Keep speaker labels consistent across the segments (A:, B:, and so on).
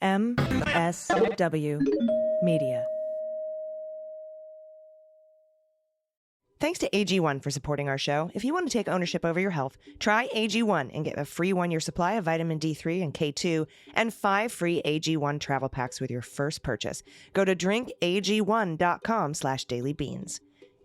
A: MSW Media. Thanks to AG1 for supporting our show. If you want to take ownership over your health, try AG1 and get a free 1-year supply of vitamin D3 and K2 and 5 free AG1 travel packs with your first purchase. Go to drinkag1.com/dailybeans.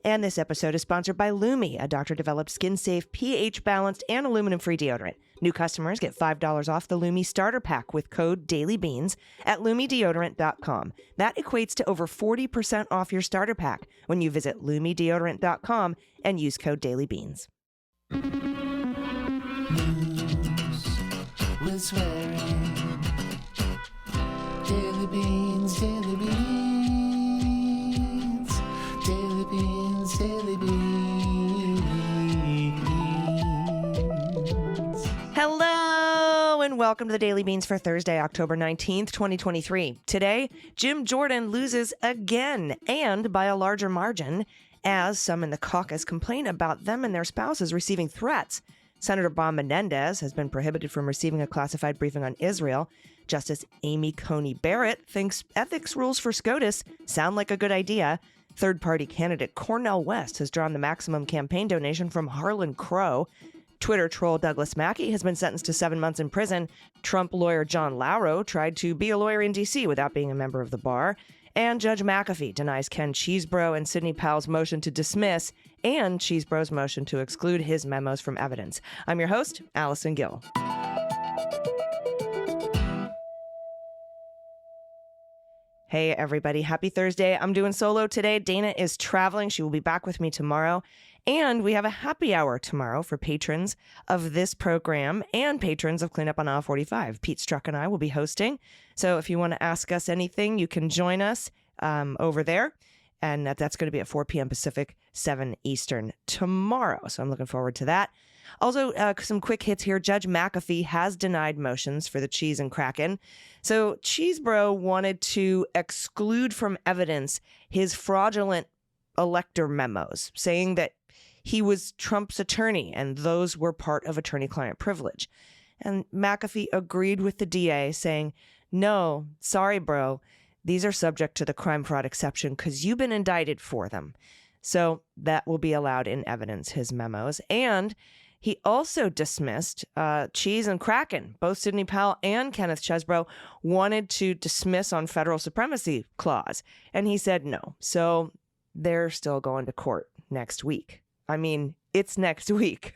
A: And this episode is sponsored by Lumi, a doctor-developed skin-safe, pH-balanced, and aluminum-free deodorant. New customers get $5 off the Lumi starter pack with code DAILYBEANS at lumideodorant.com. That equates to over 40% off your starter pack when you visit lumideodorant.com and use code DAILYBEANS.
B: News with swearing. Daily Beans, Daily Beans. Daily Beans, Daily Beans.
A: Hello and welcome to the Daily Beans for Thursday, October 19th, 2023. Today, Jim Jordan loses again and by a larger margin as some in the caucus complain about them and their spouses receiving threats. Senator Bob Menendez has been prohibited from receiving a classified briefing on Israel. Justice Amy Coney Barrett thinks ethics rules for SCOTUS sound like a good idea. Third-party candidate Cornel West has drawn the maximum campaign donation from Harlan Crow. Twitter troll Douglas Mackey has been sentenced to 7 months in prison. Trump lawyer John Lauro tried to be a lawyer in D.C. without being a member of the bar. And Judge McAfee denies Ken Chesebro and Sidney Powell's motion to dismiss and Chesebro's motion to exclude his memos from evidence. I'm your host, Allison Gill. Hey, everybody. Happy Thursday. I'm doing solo today. Dana is traveling. She will be back with me tomorrow. And we have a happy hour tomorrow for patrons of this program and patrons of Cleanup on Aisle 45. Pete Struck and I will be hosting. So if you want to ask us anything, you can join us over there. And that's going to be at 4 p.m. Pacific, 7 Eastern tomorrow. So I'm looking forward to that. Also, some quick hits here. Judge McAfee has denied motions for the Cheese and Kraken. So Chesebro wanted to exclude from evidence his fraudulent elector memos, saying that he was Trump's attorney and those were part of attorney-client privilege. And McAfee agreed with the DA, saying, no, sorry, bro, these are subject to the crime fraud exception because you've been indicted for them. So that will be allowed in evidence, his memos. And he also dismissed Cheese and Kraken. Both Sidney Powell and Kenneth Chesebro wanted to dismiss on federal supremacy clause. And he said no. So they're still going to court next week. I mean, it's next week.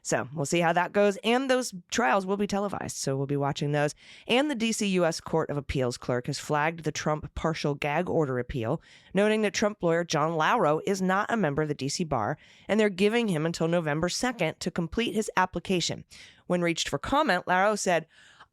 A: So we'll see how that goes. And those trials will be televised. So we'll be watching those. And the D.C. U.S. Court of Appeals clerk has flagged the Trump partial gag order appeal, noting that Trump lawyer John Lauro is not a member of the D.C. bar, and they're giving him until November 2nd to complete his application. When reached for comment, Lauro said,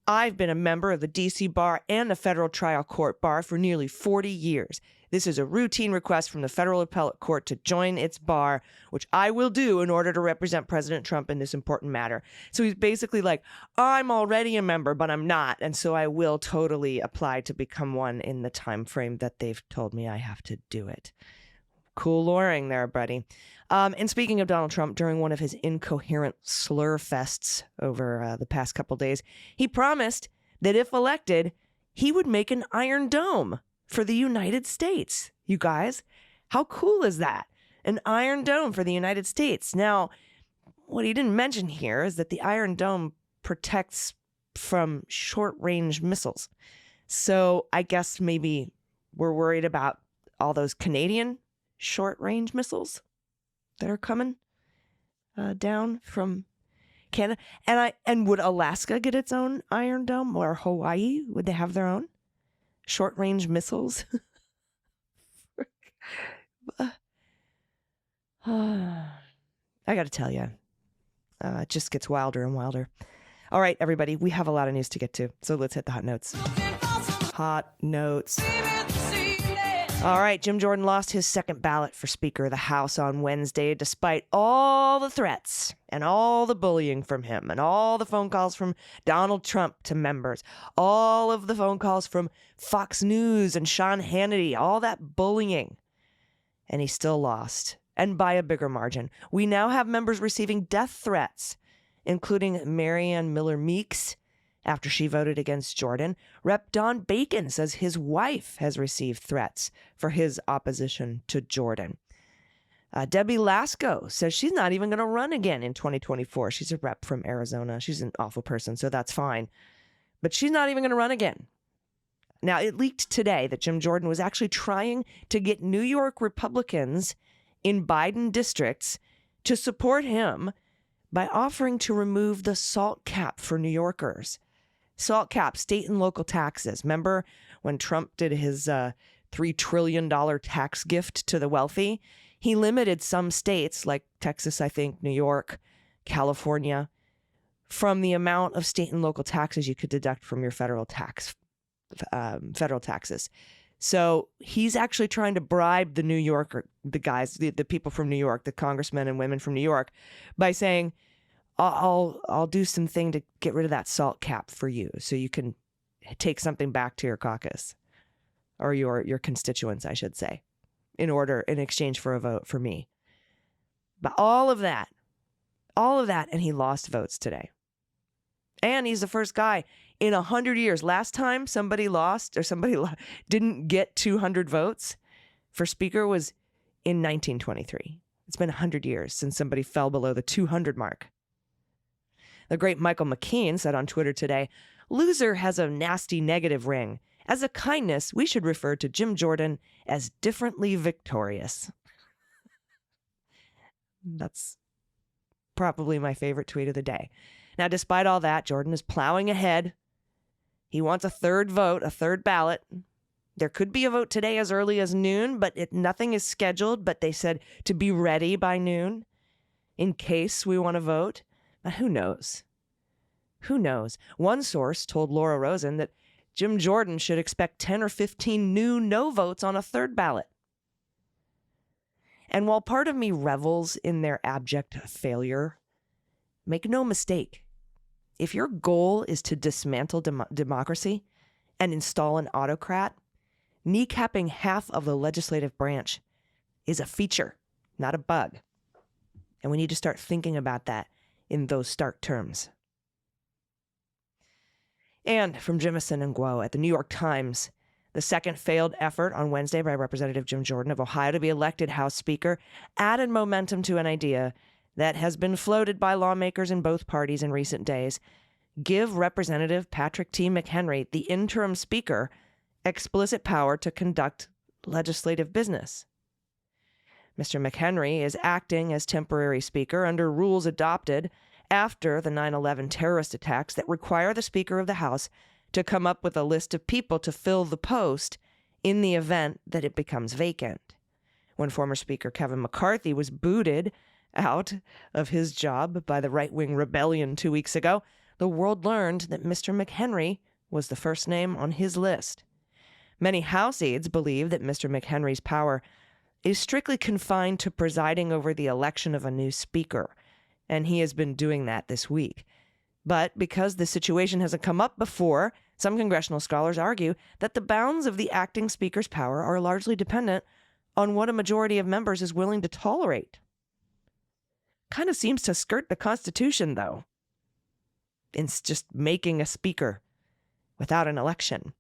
A: I've been a member of the D.C. bar and the federal trial court bar for nearly 40 years. This is a routine request from the federal appellate court to join its bar, which I will do in order to represent President Trump in this important matter. So he's basically like, I'm already a member, but I'm not. And so I will totally apply to become one in the time frame that they've told me I have to do it. Cool lawyering there, buddy. And speaking of Donald Trump, during one of his incoherent slur fests over the past couple days, he promised that if elected, he would make an Iron Dome for the United States. You guys, how cool is that? An Iron Dome for the United States. Now, what he didn't mention here is that the Iron Dome protects from short-range missiles. So I guess maybe we're worried about all those Canadian short-range missiles that are coming down from Canada. And would Alaska get its own Iron Dome, or Hawaii? Would they have their own short-range missiles? I got to tell you, it just gets wilder and wilder. All right, everybody, we have a lot of news to get to, so let's hit the hot notes. Hot notes. All right, Jim Jordan lost his second ballot for Speaker of the House on Wednesday, despite all the threats and all the bullying from him and all the phone calls from Donald Trump to members, all of the phone calls from Fox News and Sean Hannity, all that bullying. And he still lost, and by a bigger margin. We now have members receiving death threats, including Marianne Miller Meeks after she voted against Jordan. Rep. Don Bacon says his wife has received threats for his opposition to Jordan. Debbie Lasko says she's not even going to run again in 2024. She's a rep from Arizona. She's an awful person, so that's fine. But she's not even going to run again. Now, it leaked today that Jim Jordan was actually trying to get New York Republicans in Biden districts to support him by offering to remove the SALT cap for New Yorkers. SALT cap, state and local taxes. Remember when Trump did his $3 trillion tax gift to the wealthy? He limited some states like Texas, I think, New York, California, from the amount of state and local taxes you could deduct from your federal taxes. So he's actually trying to bribe the New Yorker, the guys, the people from New York, the congressmen and women from New York, by saying, I'll do something to get rid of that SALT cap for you so you can take something back to your caucus or your constituents, I should say, in exchange for a vote for me. But all of that, and he lost votes today. And he's the first guy in 100 years. Last time somebody lost or didn't get 200 votes for speaker was in 1923. It's been 100 years since somebody fell below the 200 mark. The great Michael McKean said on Twitter today, "Loser has a nasty negative ring. As a kindness, we should refer to Jim Jordan as differently victorious." That's probably my favorite tweet of the day. Now, despite all that, Jordan is plowing ahead. He wants a third vote, a third ballot. There could be a vote today as early as noon, but nothing is scheduled. But they said to be ready by noon in case we want to vote. But who knows? Who knows? One source told Laura Rosen that Jim Jordan should expect 10 or 15 new no votes on a third ballot. And while part of me revels in their abject failure, make no mistake, if your goal is to dismantle democracy and install an autocrat, kneecapping half of the legislative branch is a feature, not a bug. And we need to start thinking about that in those stark terms. And from Jimison and Guo at the New York Times, the second failed effort on Wednesday by Representative Jim Jordan of Ohio to be elected House Speaker added momentum to an idea that has been floated by lawmakers in both parties in recent days. Give Representative Patrick T. McHenry, the interim speaker, explicit power to conduct legislative business. Mr. McHenry is acting as temporary speaker under rules adopted after the 9/11 terrorist attacks that require the Speaker of the House to come up with a list of people to fill the post in the event that it becomes vacant. When former Speaker Kevin McCarthy was booted out of his job by the right-wing rebellion 2 weeks ago, the world learned that Mr. McHenry was the first name on his list. Many House aides believe that Mr. McHenry's power is strictly confined to presiding over the election of a new speaker, and he has been doing that this week. But because the situation hasn't come up before, some congressional scholars argue that the bounds of the acting speaker's power are largely dependent on what a majority of members is willing to tolerate. Kind of seems to skirt the Constitution, though. It's just making a speaker without an election.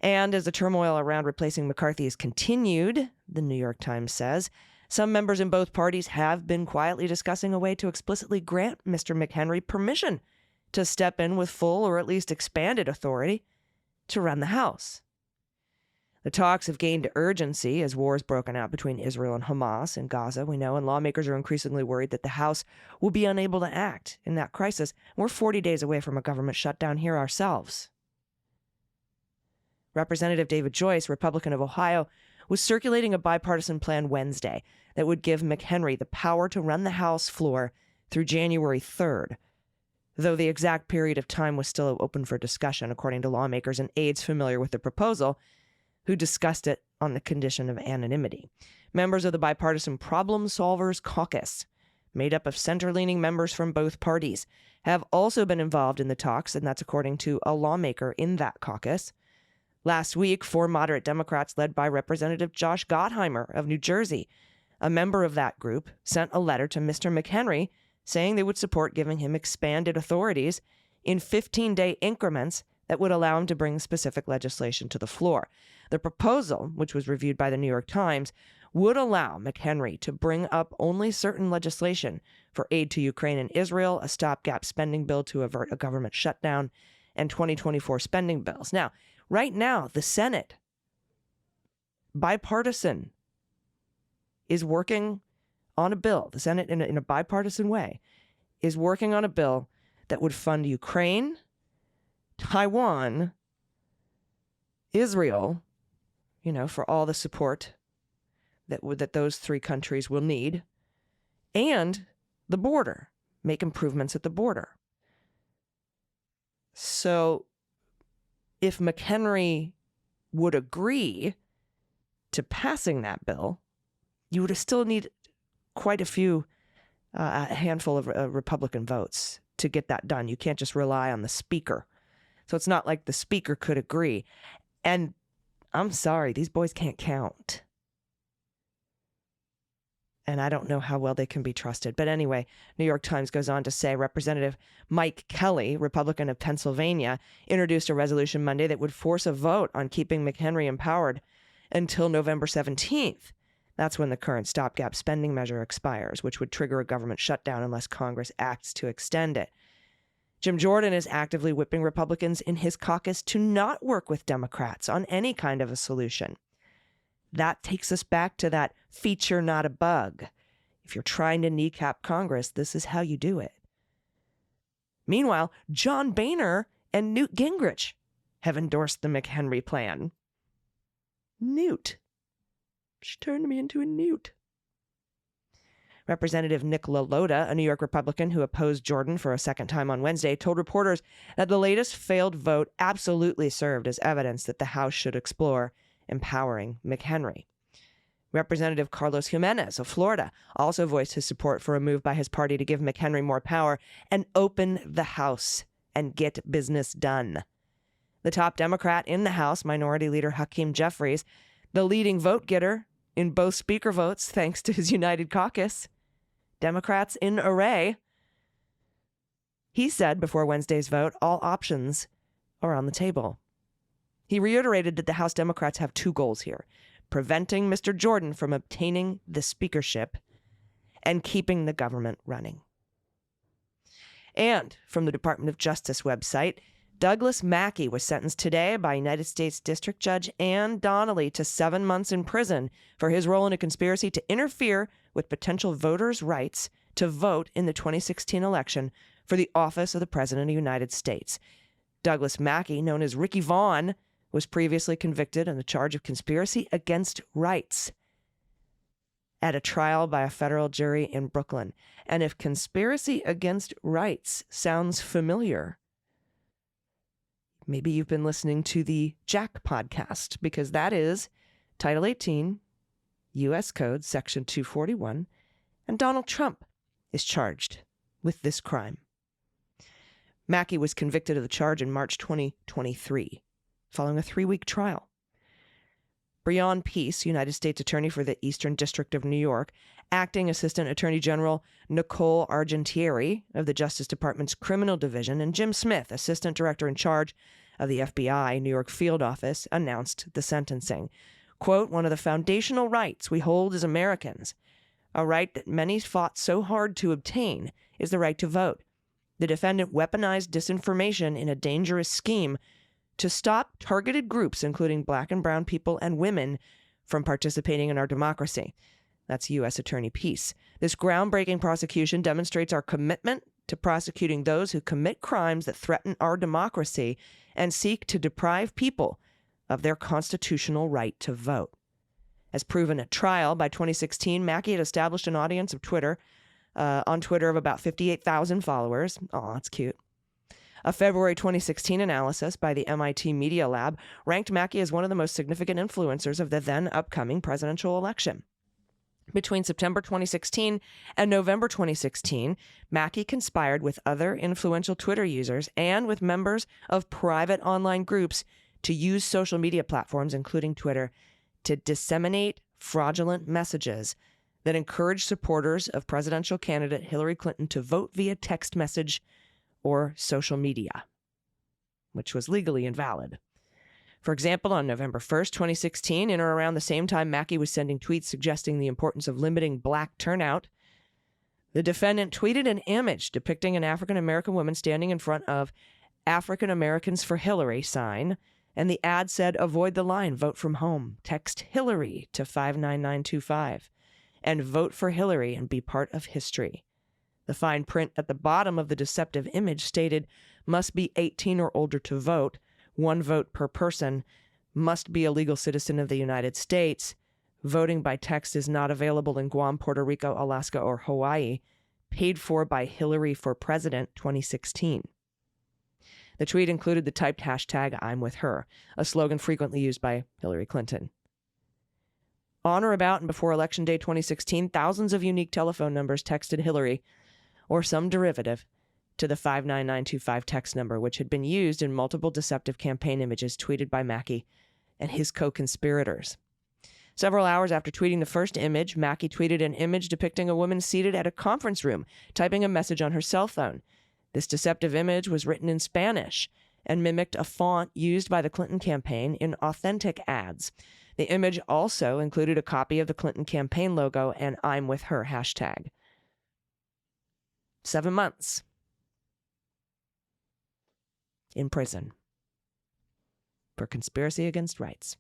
A: And as the turmoil around replacing McCarthy has continued, the New York Times says, some members in both parties have been quietly discussing a way to explicitly grant Mr. McHenry permission to step in with full or at least expanded authority to run the House. The talks have gained urgency as wars broken out between Israel and Hamas in Gaza, we know, and lawmakers are increasingly worried that the House will be unable to act in that crisis. We're 40 days away from a government shutdown here ourselves. Representative David Joyce, Republican of Ohio, was circulating a bipartisan plan Wednesday that would give McHenry the power to run the House floor through January 3rd, though the exact period of time was still open for discussion, according to lawmakers and aides familiar with the proposal, who discussed it on the condition of anonymity. Members of the Bipartisan Problem Solvers Caucus, made up of center-leaning members from both parties, have also been involved in the talks, and that's according to a lawmaker in that caucus. Last week, 4 moderate Democrats led by Representative Josh Gottheimer of New Jersey, a member of that group, sent a letter to Mr. McHenry saying they would support giving him expanded authorities in 15-day increments that would allow him to bring specific legislation to the floor. The proposal, which was reviewed by the New York Times, would allow McHenry to bring up only certain legislation for aid to Ukraine and Israel, a stopgap spending bill to avert a government shutdown, and 2024 spending bills. Now, right now, the Senate, bipartisan, is working on a bill. The Senate, in a bipartisan way, is working on a bill that would fund Ukraine, Taiwan, Israel, for all the support that those three countries will need, and the border, make improvements at the border. So if McHenry would agree to passing that bill, you would still need quite a handful of Republican votes to get that done. You can't just rely on the speaker. So it's not like the speaker could agree. And I'm sorry, these boys can't count. And I don't know how well they can be trusted. But anyway, New York Times goes on to say Representative Mike Kelly, Republican of Pennsylvania, introduced a resolution Monday that would force a vote on keeping McHenry empowered until November 17th. That's when the current stopgap spending measure expires, which would trigger a government shutdown unless Congress acts to extend it. Jim Jordan is actively whipping Republicans in his caucus to not work with Democrats on any kind of a solution. That takes us back to that feature, not a bug. If you're trying to kneecap Congress, this is how you do it. Meanwhile, John Boehner and Newt Gingrich have endorsed the McHenry plan. Newt. She turned me into a newt. Representative Nick LaLota, a New York Republican who opposed Jordan for a second time on Wednesday, told reporters that the latest failed vote absolutely served as evidence that the House should explore empowering McHenry. Representative Carlos Jimenez of Florida also voiced his support for a move by his party to give McHenry more power and open the House and get business done. The top Democrat in the House, Minority Leader Hakeem Jeffries, the leading vote getter in both speaker votes thanks to his United Caucus, Democrats in array, he said before Wednesday's vote, all options are on the table. He reiterated that the House Democrats have two goals here: preventing Mr. Jordan from obtaining the speakership and keeping the government running. And from the Department of Justice website, Douglas Mackey was sentenced today by United States District Judge Ann Donnelly to 7 months in prison for his role in a conspiracy to interfere with potential voters' rights to vote in the 2016 election for the office of the President of the United States. Douglas Mackey, known as Ricky Vaughn, was previously convicted on the charge of conspiracy against rights at a trial by a federal jury in Brooklyn. And if conspiracy against rights sounds familiar, maybe you've been listening to the Jack podcast, because that is Title 18, U.S. Code, Section 241, and Donald Trump is charged with this crime. Mackey was convicted of the charge in March 2023, following a 3-week trial. Breon Peace, United States Attorney for the Eastern District of New York, Acting Assistant Attorney General Nicole Argentieri of the Justice Department's Criminal Division, and Jim Smith, Assistant Director in charge of the FBI New York Field Office, announced the sentencing. Quote, "One of the foundational rights we hold as Americans, a right that many fought so hard to obtain, is the right to vote. The defendant weaponized disinformation in a dangerous scheme to stop targeted groups, including Black and brown people and women, from participating in our democracy." That's U.S. Attorney Peace. This groundbreaking prosecution demonstrates our commitment to prosecuting those who commit crimes that threaten our democracy and seek to deprive people of their constitutional right to vote. As proven at trial, by 2016, Mackey had established an audience of on Twitter of about 58,000 followers. Aw, that's cute. A February 2016 analysis by the MIT Media Lab ranked Mackey as one of the most significant influencers of the then upcoming presidential election. Between September 2016 and November 2016, Mackey conspired with other influential Twitter users and with members of private online groups to use social media platforms, including Twitter, to disseminate fraudulent messages that encourage supporters of presidential candidate Hillary Clinton to vote via text message or social media, which was legally invalid. For example, on November 1st, 2016, in or around the same time Mackey was sending tweets suggesting the importance of limiting black turnout, the defendant tweeted an image depicting an African-American woman standing in front of African Americans for Hillary sign, and the ad said, "Avoid the line, vote from home. Text Hillary to 59925 and vote for Hillary and be part of history." The fine print at the bottom of the deceptive image stated, "Must be 18 or older to vote. 1 vote per person. Must be a legal citizen of the United States. Voting by text is not available in Guam, Puerto Rico, Alaska, or Hawaii. Paid for by Hillary for President 2016. The tweet included the typed hashtag "I'm with her," a slogan frequently used by Hillary Clinton. On or about and before Election Day 2016, thousands of unique telephone numbers texted Hillary, or some derivative, to the 59925 text number, which had been used in multiple deceptive campaign images tweeted by Mackey and his co-conspirators. Several hours after tweeting the first image, Mackey tweeted an image depicting a woman seated at a conference room, typing a message on her cell phone. This deceptive image was written in Spanish and mimicked a font used by the Clinton campaign in authentic ads. The image also included a copy of the Clinton campaign logo and "I'm with her" hashtag. 7 months in prison for conspiracy against rights.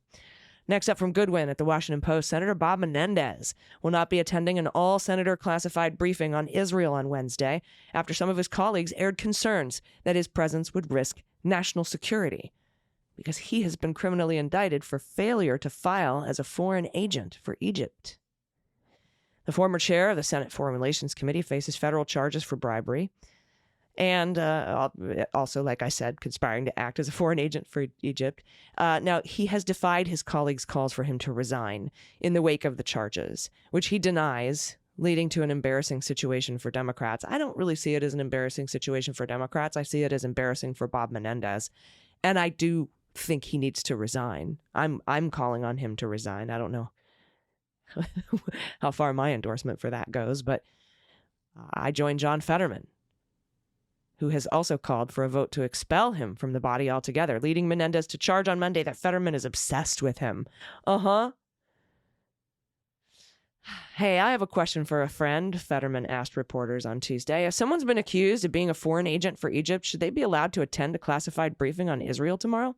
A: Next up from Goodwin at the Washington Post, Senator Bob Menendez will not be attending an all-senator classified briefing on Israel on Wednesday after some of his colleagues aired concerns that his presence would risk national security because he has been criminally indicted for failure to file as a foreign agent for Egypt. The former chair of the Senate Foreign Relations Committee faces federal charges for bribery and also, like I said, conspiring to act as a foreign agent for Egypt. Now, he has defied his colleagues' calls for him to resign in the wake of the charges, which he denies, leading to an embarrassing situation for Democrats. I don't really see it as an embarrassing situation for Democrats. I see it as embarrassing for Bob Menendez, and I do think he needs to resign. I'm calling on him to resign. I don't know how far my endorsement for that goes, but I join John Fetterman, who has also called for a vote to expel him from the body altogether, leading Menendez to charge on Monday that Fetterman is obsessed with him. Hey, I have a question for a friend, Fetterman asked reporters on Tuesday. If someone's been accused of being a foreign agent for Egypt, should they be allowed to attend a classified briefing on Israel tomorrow?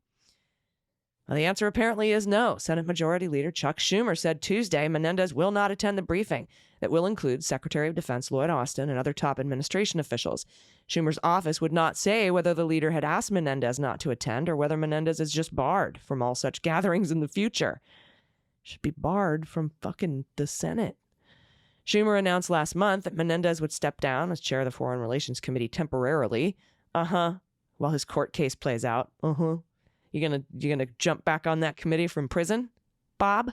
A: Well, the answer apparently is no. Senate Majority Leader Chuck Schumer said Tuesday Menendez will not attend the briefing that will include Secretary of Defense Lloyd Austin and other top administration officials. Schumer's office would not say whether the leader had asked Menendez not to attend or whether Menendez is just barred from all such gatherings in the future. Should be barred from fucking the Senate. Schumer announced last month that Menendez would step down as chair of the Foreign Relations Committee temporarily. While his court case plays out. You gonna jump back on that committee from prison, Bob?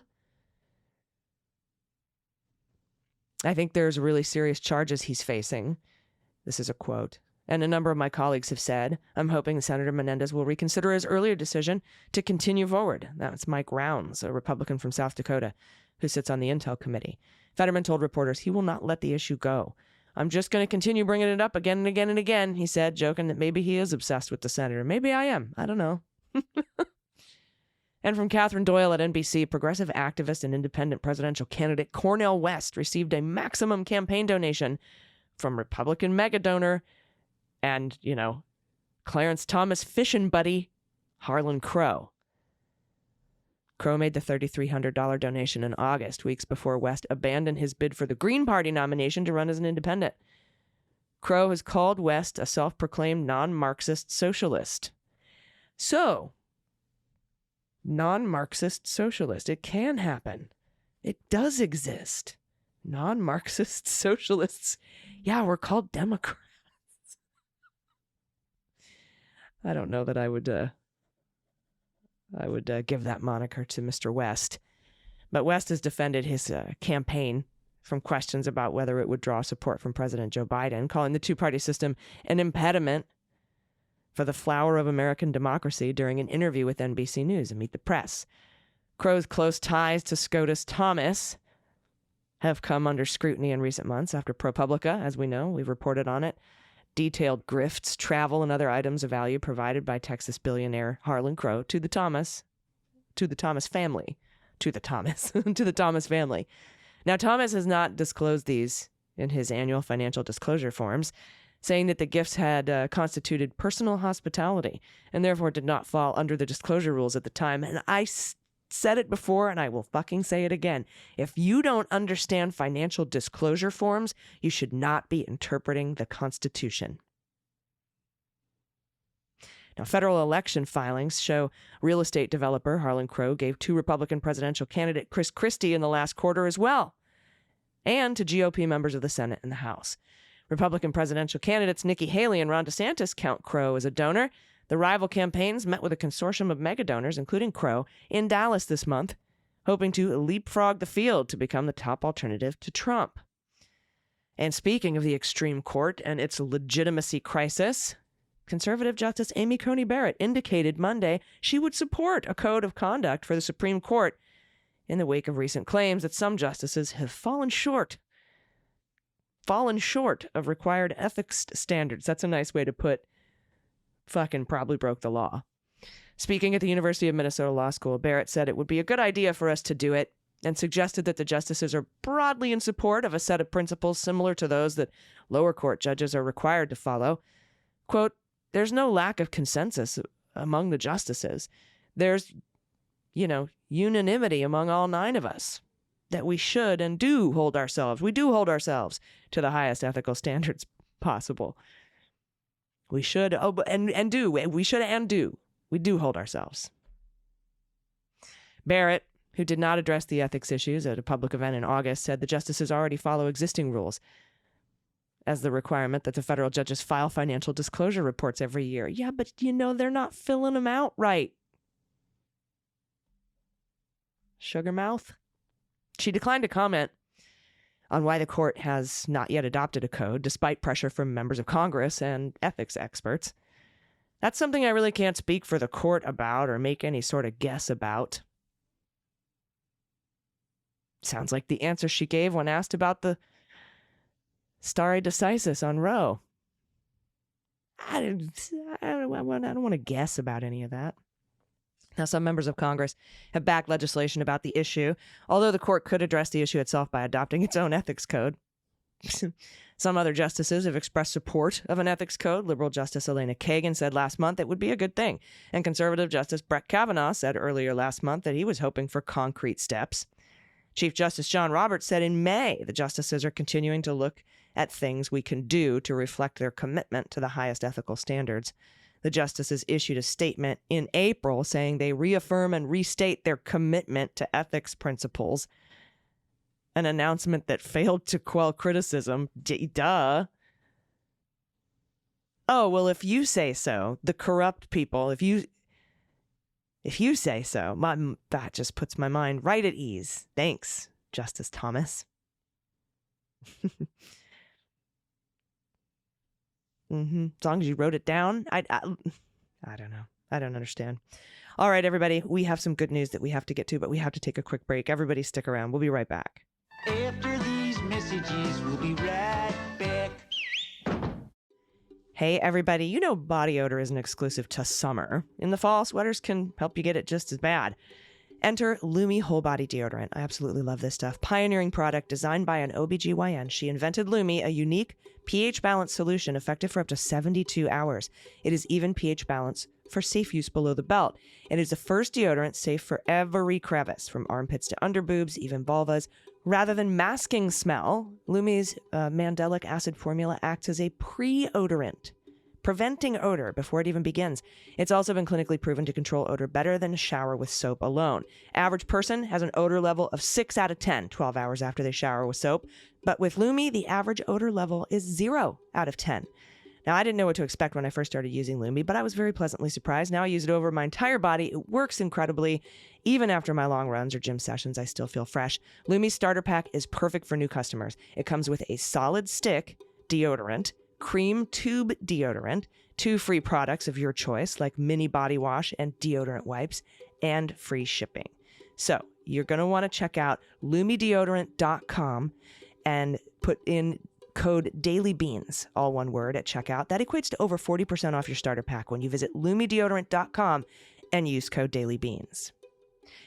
A: I think there's really serious charges he's facing. This is a quote. And a number of my colleagues have said, I'm hoping Senator Menendez will reconsider his earlier decision to continue forward. That's Mike Rounds, a Republican from South Dakota, who sits on the Intel Committee. Fetterman told reporters he will not let the issue go. I'm just going to continue bringing it up again and again and again, he said, joking that maybe he is obsessed with the senator. Maybe I am. I don't know. And from Catherine Doyle at NBC, progressive activist and independent presidential candidate Cornel West received a maximum campaign donation from Republican mega donor and, Clarence Thomas fishing buddy, Harlan Crow. Crow made the $3,300 donation in August, weeks before West abandoned his bid for the Green Party nomination to run as an independent. Crow has called West a self-proclaimed non-Marxist socialist. So, non-Marxist socialist. It can happen. It does exist. Non-Marxist socialists. Yeah, we're called Democrats. I don't know that I would give that moniker to Mr. West. But West has defended his campaign from questions about whether it would draw support from President Joe Biden, calling the two-party system an impediment for the flower of American democracy during an interview with NBC News and Meet the Press. Crow's close ties to SCOTUS Thomas have come under scrutiny in recent months after ProPublica, as we know, we've reported on it, detailed grifts, travel, and other items of value provided by Texas billionaire Harlan Crow to the Thomas family. To the Thomas family. Now, Thomas has not disclosed these in his annual financial disclosure forms, saying that the gifts had constituted personal hospitality and therefore did not fall under the disclosure rules at the time. And I said it before, and I will fucking say it again. If you don't understand financial disclosure forms, you should not be interpreting the Constitution. Now, federal election filings show real estate developer Harlan Crow gave to Republican presidential candidate Chris Christie in the last quarter as well, and to GOP members of the Senate and the House. Republican presidential candidates Nikki Haley and Ron DeSantis count Crow as a donor. The rival campaigns met with a consortium of mega donors, including Crow, in Dallas this month, hoping to leapfrog the field to become the top alternative to Trump. And speaking of the extreme court and its legitimacy crisis, conservative Justice Amy Coney Barrett indicated Monday she would support a code of conduct for the Supreme Court in the wake of recent claims that some justices have fallen short of required ethics standards. That's a nice way to put fucking probably broke the law. Speaking at the University of Minnesota Law School, Barrett said it would be a good idea for us to do it and suggested that the justices are broadly in support of a set of principles similar to those that lower court judges are required to follow. Quote, there's no lack of consensus among the justices. There's, unanimity among all 9 of us that we should and do hold ourselves. We do hold ourselves to the highest ethical standards possible. We should, we should and do. We do hold ourselves. Barrett, who did not address the ethics issues at a public event in August, said the justices already follow existing rules as the requirement that the federal judges file financial disclosure reports every year. Yeah, but they're not filling them out right. Sugar mouth. She declined to comment on why the court has not yet adopted a code, despite pressure from members of Congress and ethics experts. That's something I really can't speak for the court about or make any sort of guess about. Sounds like the answer she gave when asked about the stare decisis on Roe. I don't want to guess about any of that. Now, some members of Congress have backed legislation about the issue, although the court could address the issue itself by adopting its own ethics code. Some other justices have expressed support of an ethics code. Liberal Justice Elena Kagan said last month it would be a good thing. And conservative Justice Brett Kavanaugh said earlier last month that he was hoping for concrete steps. Chief Justice John Roberts said in May the justices are continuing to look at things we can do to reflect their commitment to the highest ethical standards. The justices issued a statement in April saying they reaffirm and restate their commitment to ethics principles. An announcement that failed to quell criticism. Duh. Oh, well, if you say so, the corrupt people, if you say so, that just puts my mind right at ease. Thanks, Justice Thomas. As long as you wrote it down, I don't know. I don't understand. All right, everybody, we have some good news that we have to get to, but we have to take a quick break. Everybody stick around. We'll be right back.
B: After these messages, we'll be right back.
A: Hey, everybody, body odor isn't exclusive to summer. In the fall, sweaters can help you get it just as bad. Enter Lumi Whole Body Deodorant. I absolutely love this stuff. Pioneering product designed by an OBGYN. She invented Lumi, a unique pH balance solution effective for up to 72 hours. It is even pH balance for safe use below the belt. It is the first deodorant safe for every crevice, from armpits to underboobs, even vulvas. Rather than masking smell, Lumi's mandelic acid formula acts as a pre-odorant, preventing odor before it even begins. It's also been clinically proven to control odor better than a shower with soap alone. Average person has an odor level of 6 out of 10, 12 hours after they shower with soap. But with Lumi, the average odor level is 0 out of 10. Now, I didn't know what to expect when I first started using Lumi, but I was very pleasantly surprised. Now I use it over my entire body. It works incredibly. Even after my long runs or gym sessions, I still feel fresh. Lumi's starter pack is perfect for new customers. It comes with a solid stick deodorant, cream tube deodorant, 2 free products of your choice, like mini body wash and deodorant wipes, and free shipping. So you're going to want to check out LumiDeodorant.com and put in code DAILYBEANS, all one word, at checkout. That equates to over 40% off your starter pack when you visit LumiDeodorant.com and use code DAILYBEANS.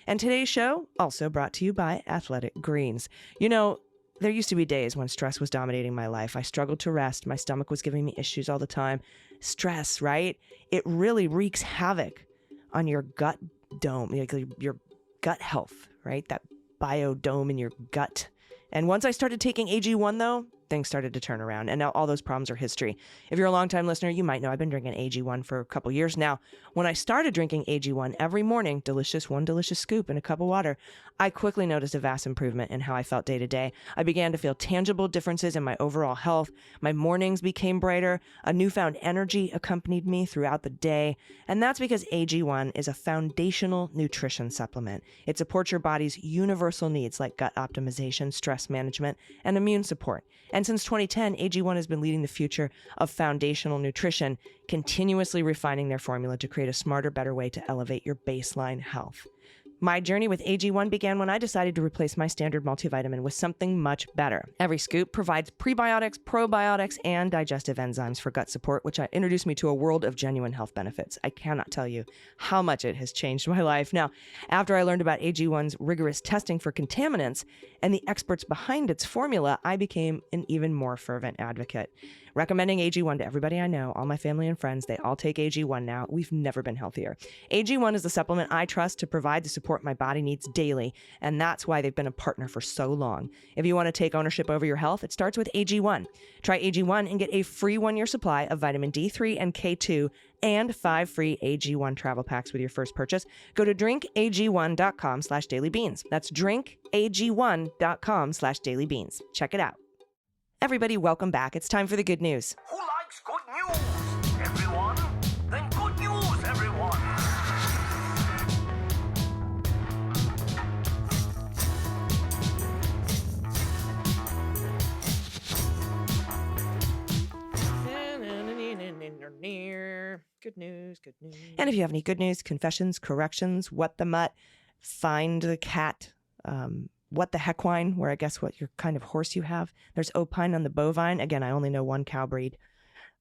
A: And today's show also brought to you by Athletic Greens. You know, there used to be days when stress was dominating my life. I struggled to rest. My stomach was giving me issues all the time. Stress, right? It really wreaks havoc on your gut dome, your gut health, right? That biodome in your gut. And once I started taking AG1, though, things started to turn around, and now all those problems are history. If you're a longtime listener, you might know I've been drinking AG1 for a couple years now. When I started drinking AG1 every morning, one delicious scoop in a cup of water, I quickly noticed a vast improvement in how I felt day to day. I began to feel tangible differences in my overall health. My mornings became brighter. A newfound energy accompanied me throughout the day. And that's because AG1 is a foundational nutrition supplement. It supports your body's universal needs like gut optimization, stress management, and immune support. And since 2010, AG1 has been leading the future of foundational nutrition, continuously refining their formula to create a smarter, better way to elevate your baseline health. My journey with AG1 began when I decided to replace my standard multivitamin with something much better. Every scoop provides prebiotics, probiotics, and digestive enzymes for gut support, which introduced me to a world of genuine health benefits. I cannot tell you how much it has changed my life. Now, after I learned about AG1's rigorous testing for contaminants and the experts behind its formula, I became an even more fervent advocate. Recommending AG1 to everybody I know, all my family and friends, they all take AG1 now. We've never been healthier. AG1 is the supplement I trust to provide the support my body needs daily, and that's why they've been a partner for so long. If you want to take ownership over your health, it starts with AG1. Try AG1 and get a free 1-year supply of vitamin D3 and K2 and 5 free AG1 travel packs with your first purchase. Go to drinkag1.com/dailybeans. That's drinkag1.com/dailybeans. Check it out. Everybody, welcome back. It's time for the good news.
C: Who likes good news, everyone? Then good news, everyone.
A: Good news, good news. And if you have any good news, confessions, corrections, what the mutt, find the cat, what the heck wine, where I guess what your kind of horse you have. There's opine on the bovine. Again, I only know one cow breed,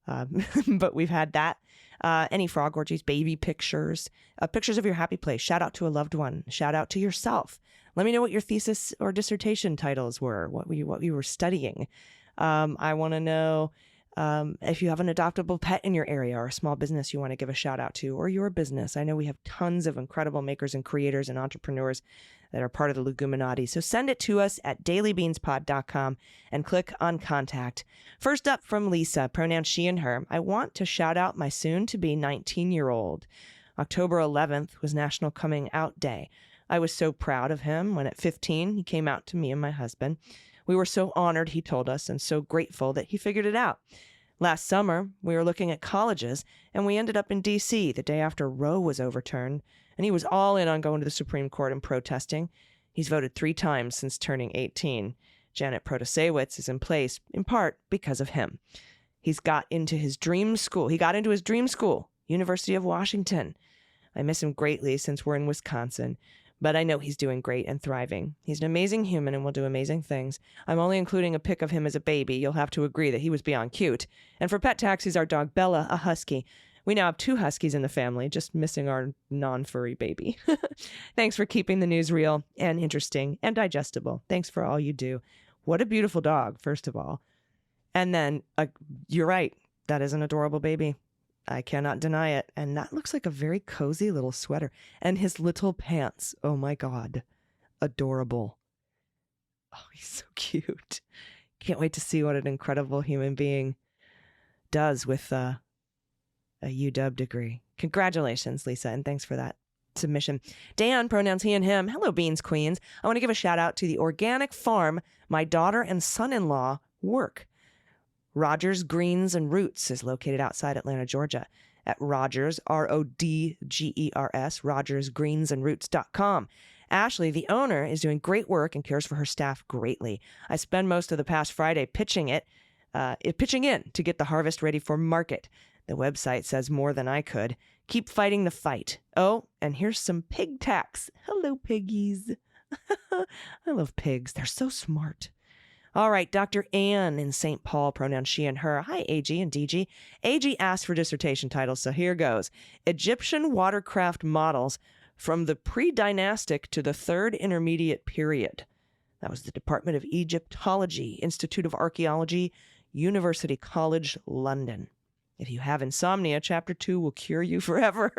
A: but we've had that. Any frog orgies, baby pictures, pictures of your happy place. Shout out to a loved one. Shout out to yourself. Let me know what your thesis or dissertation titles were, what you were studying. I want to know if you have an adoptable pet in your area or a small business you want to give a shout out to, or your business. I know we have tons of incredible makers and creators and entrepreneurs that are part of the Leguminati. So send it to us at dailybeanspod.com and click on contact. First up from Lisa, pronouns she and her. I want to shout out my soon-to-be 19-year-old. October 11th was National Coming Out Day. I was so proud of him when at 15 he came out to me and my husband. We were so honored, he told us, and so grateful that he figured it out. Last summer, we were looking at colleges, and we ended up in D.C. the day after Roe was overturned, and he was all in on going to the Supreme Court and protesting. He's voted 3 times since turning 18. Janet Protasewicz is in place, in part because of him. He got into his dream school, University of Washington. I miss him greatly since we're in Wisconsin. But I know he's doing great and thriving. He's an amazing human and will do amazing things. I'm only including a pic of him as a baby. You'll have to agree that he was beyond cute. And for pet taxis, our dog Bella, a husky. We now have 2 huskies in the family, just missing our non-furry baby. Thanks for keeping the news real and interesting and digestible. Thanks for all you do. What a beautiful dog, first of all. And then, you're right, that is an adorable baby. I cannot deny it. And that looks like a very cozy little sweater. And his little pants. Oh my God. Adorable. Oh, he's so cute. Can't wait to see what an incredible human being does with a UW degree. Congratulations, Lisa. And thanks for that submission. Dan, pronouns he and him. Hello, Beans Queens. I want to give a shout out to the organic farm my daughter and son-in-law work. Rogers Greens and Roots is located outside Atlanta, Georgia at Rogers, RODGERS, RogersGreensandRoots.com. Ashley, the owner, is doing great work and cares for her staff greatly. I spent most of the past Friday pitching in to get the harvest ready for market. The website says more than I could. Keep fighting the fight. Oh, and here's some pig tax. Hello, piggies. I love pigs. They're so smart. All right, Dr. Ann in St. Paul, pronouns she and her. Hi, AG and DG. AG asked for dissertation titles, so here goes. Egyptian watercraft models from the pre-dynastic to the Third Intermediate Period. That was the Department of Egyptology, Institute of Archaeology, University College, London. If you have insomnia, Chapter 2 will cure you forever.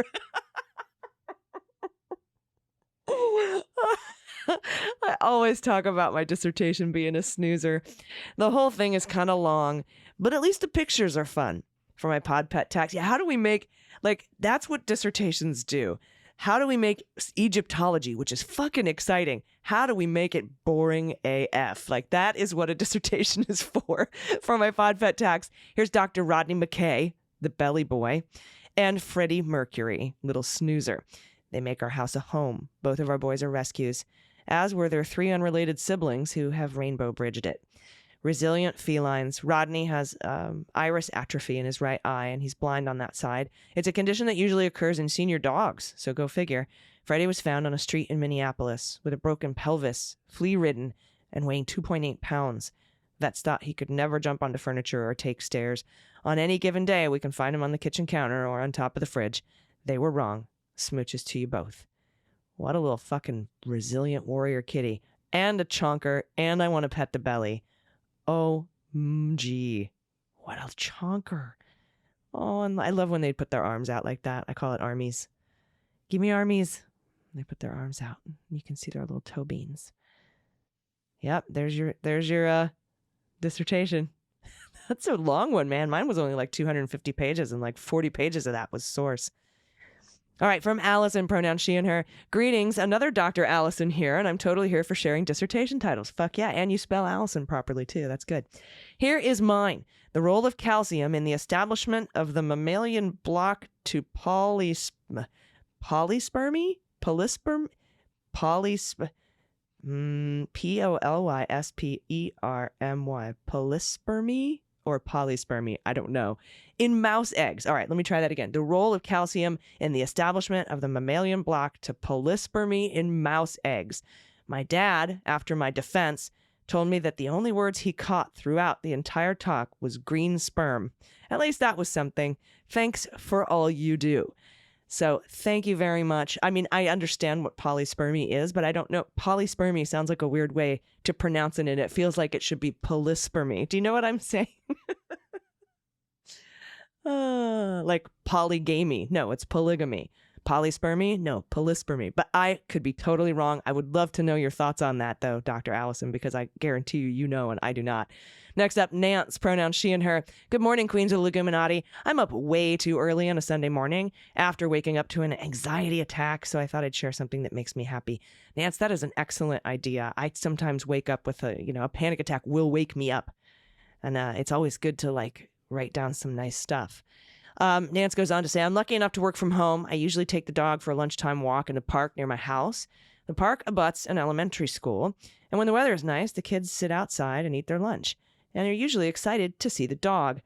A: I always talk about my dissertation being a snoozer. The whole thing is kind of long, but at least the pictures are fun for my pod pet tax. Yeah, how do we make, that's what dissertations do. How do we make Egyptology, which is fucking exciting, how do we make it boring AF? That is what a dissertation is for my pod pet tax. Here's Dr. Rodney McKay, the belly boy, and Freddie Mercury, little snoozer. They make our house a home. Both of our boys are rescues, as were their 3 unrelated siblings who have rainbow bridged it. Resilient felines. Rodney has iris atrophy in his right eye, and he's blind on that side. It's a condition that usually occurs in senior dogs, so go figure. Freddie was found on a street in Minneapolis with a broken pelvis, flea-ridden, and weighing 2.8 pounds. Vets thought he could never jump onto furniture or take stairs. On any given day, we can find him on the kitchen counter or on top of the fridge. They were wrong. Smooches to you both. What a little fucking resilient warrior kitty. And a chonker, and I want to pet the belly. OMG. What a chonker. Oh, and I love when they put their arms out like that. I call it armies. Give me armies. They put their arms out. You can see their little toe beans. Yep, there's your dissertation. That's a long one, man. Mine was only 250 pages, and 40 pages of that was source. All right, from Allison, pronouns she and her. Greetings, another Dr. Allison here, and I'm totally here for sharing dissertation titles. Fuck yeah, and you spell Allison properly, too. That's good. Here is mine. The role of calcium in the establishment of the mammalian block to polyspermy? Polyspermy? Polyspermy. Polyspermy? Or polyspermy, I don't know, in mouse eggs. All right, let me try that again. The role of calcium in the establishment of the mammalian block to polyspermy in mouse eggs. My dad, after my defense, told me that the only words he caught throughout the entire talk was green sperm. At least that was something. Thanks for all you do. So thank you very much. I mean, I understand what polyspermy is, but I don't know. Polyspermy sounds like a weird way to pronounce it, and it feels like it should be polyspermy. Do you know what I'm saying? Like polygamy. No, it's polygamy. Polyspermy? No, polyspermy. But I could be totally wrong. I would love to know your thoughts on that, though, Dr. Allison, because I guarantee you know, and I do not. Next up, Nance, pronouns she and her. Good morning, Queens of Leguminati. I'm up way too early on a Sunday morning after waking up to an anxiety attack, so I thought I'd share something that makes me happy. Nance, that is an excellent idea. I sometimes wake up with a panic attack will wake me up. And it's always good to write down some nice stuff. Nance goes on to say, I'm lucky enough to work from home. I usually take the dog for a lunchtime walk in the park near my house. The park abuts an elementary school, and when the weather is nice, the kids sit outside and eat their lunch, and they're usually excited to see the dog.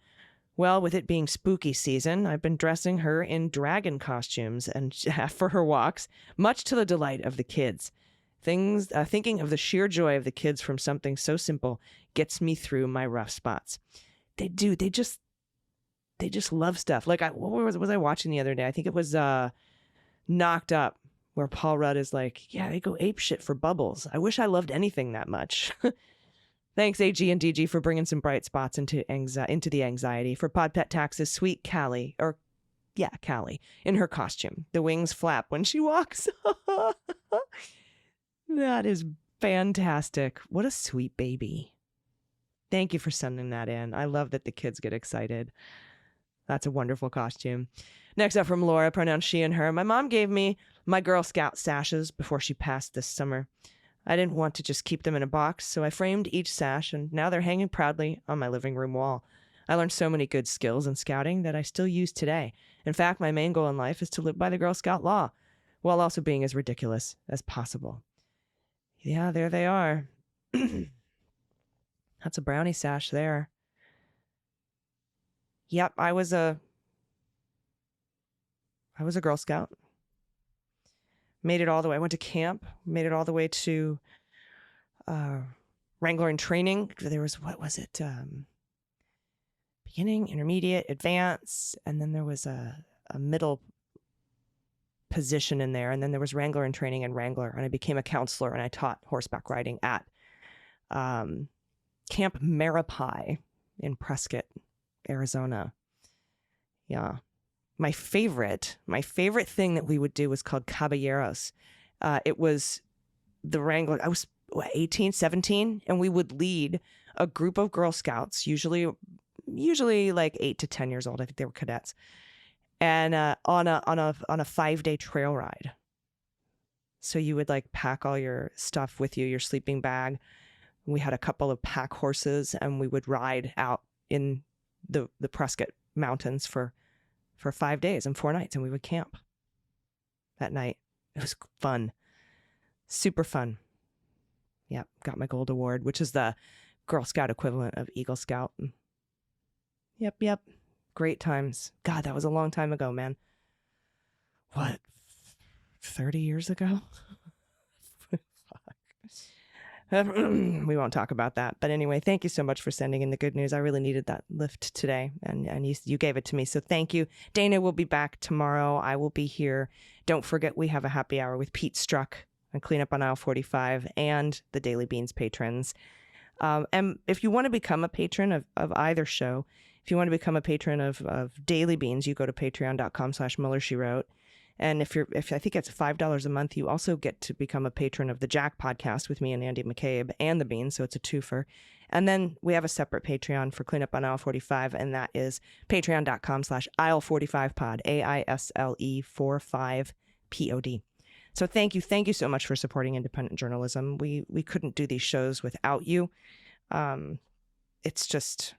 A: Well, with it being spooky season, I've been dressing her in dragon costumes and for her walks, much to the delight of the kids. Thinking of the sheer joy of the kids from something so simple gets me through my rough spots. They do. They just love stuff. What was I watching the other day? I think it was Knocked Up, where Paul Rudd is like, yeah, they go ape shit for bubbles. I wish I loved anything that much. Thanks, AG and DG, for bringing some bright spots into the anxiety. For Pod Pet Taxes, sweet Callie, Callie, in her costume. The wings flap when she walks. That is fantastic. What a sweet baby. Thank you for sending that in. I love that the kids get excited. That's a wonderful costume. Next up from Laura, pronouns she and her. My mom gave me my Girl Scout sashes before she passed this summer. I didn't want to just keep them in a box, so I framed each sash, and now they're hanging proudly on my living room wall. I learned so many good skills in scouting that I still use today. In fact, my main goal in life is to live by the Girl Scout law, while also being as ridiculous as possible. Yeah, there they are. That's a brownie sash there. Yep, I was a Girl Scout. Made it all the way. I went to camp. Made it all the way to Wrangler in training. There was, what was it? Beginning, intermediate, advanced, and then there was a middle position in there, and then there was Wrangler in training and Wrangler, and I became a counselor, and I taught horseback riding at Camp Marapai in Prescott, Arizona. Yeah. My favorite thing that we would do was called Caballeros. It was the Wrangler. I was 18, 17, and we would lead a group of Girl Scouts, usually like 8 to 10 years old. I think they were cadets, and on a 5-day trail ride. So you would like pack all your stuff with you, your sleeping bag. We had a couple of pack horses, and we would ride out in the Prescott Mountains for 5 days and 4 nights, and we would camp that night. It was fun. Super fun. Yep. Got my gold award, which is the Girl Scout equivalent of Eagle Scout. Yep. Great times. God, that was a long time ago, man. What? 30 years ago? We won't talk about that. But anyway, thank you so much for sending in the good news. I really needed that lift today, and you gave it to me. So thank you. Dana will be back tomorrow. I will be here. Don't forget, we have a happy hour with Pete Struck and Clean Up on Aisle 45 and the Daily Beans patrons. And if you want to become a patron of either show, if you want to become a patron of Daily Beans, you go to patreon.com/Mueller, She Wrote. And if I think it's $5 a month, you also get to become a patron of the Jack podcast with me and Andy McCabe and the Beans. So it's a twofer. And then we have a separate Patreon for Clean Up on Aisle 45. And that is patreon.com/Aisle45pod, AISLE45POD. So thank you so much for supporting independent journalism. We couldn't do these shows without you. It's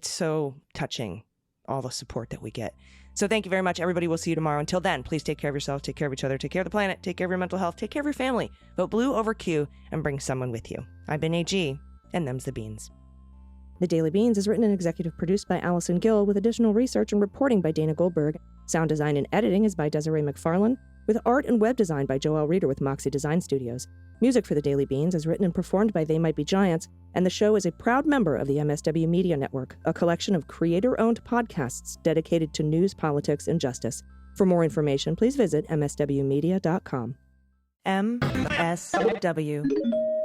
A: so touching, all the support that we get. So thank you very much, everybody. We'll see you tomorrow. Until then, please take care of yourself, take care of each other, take care of the planet, take care of your mental health, take care of your family. Vote blue over Q and bring someone with you. I've been AG, and them's the beans.
D: The Daily Beans is written and executive produced by Allison Gill, with additional research and reporting by Dana Goldberg. Sound design and editing is by Desiree McFarlane, with art and web design by Joelle Reeder with Moxie Design Studios. Music for The Daily Beans is written and performed by They Might Be Giants, and the show is a proud member of the MSW Media Network, a collection of creator-owned podcasts dedicated to news, politics, and justice. For more information, please visit mswmedia.com.
A: MSW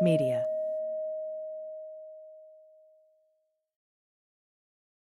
A: Media.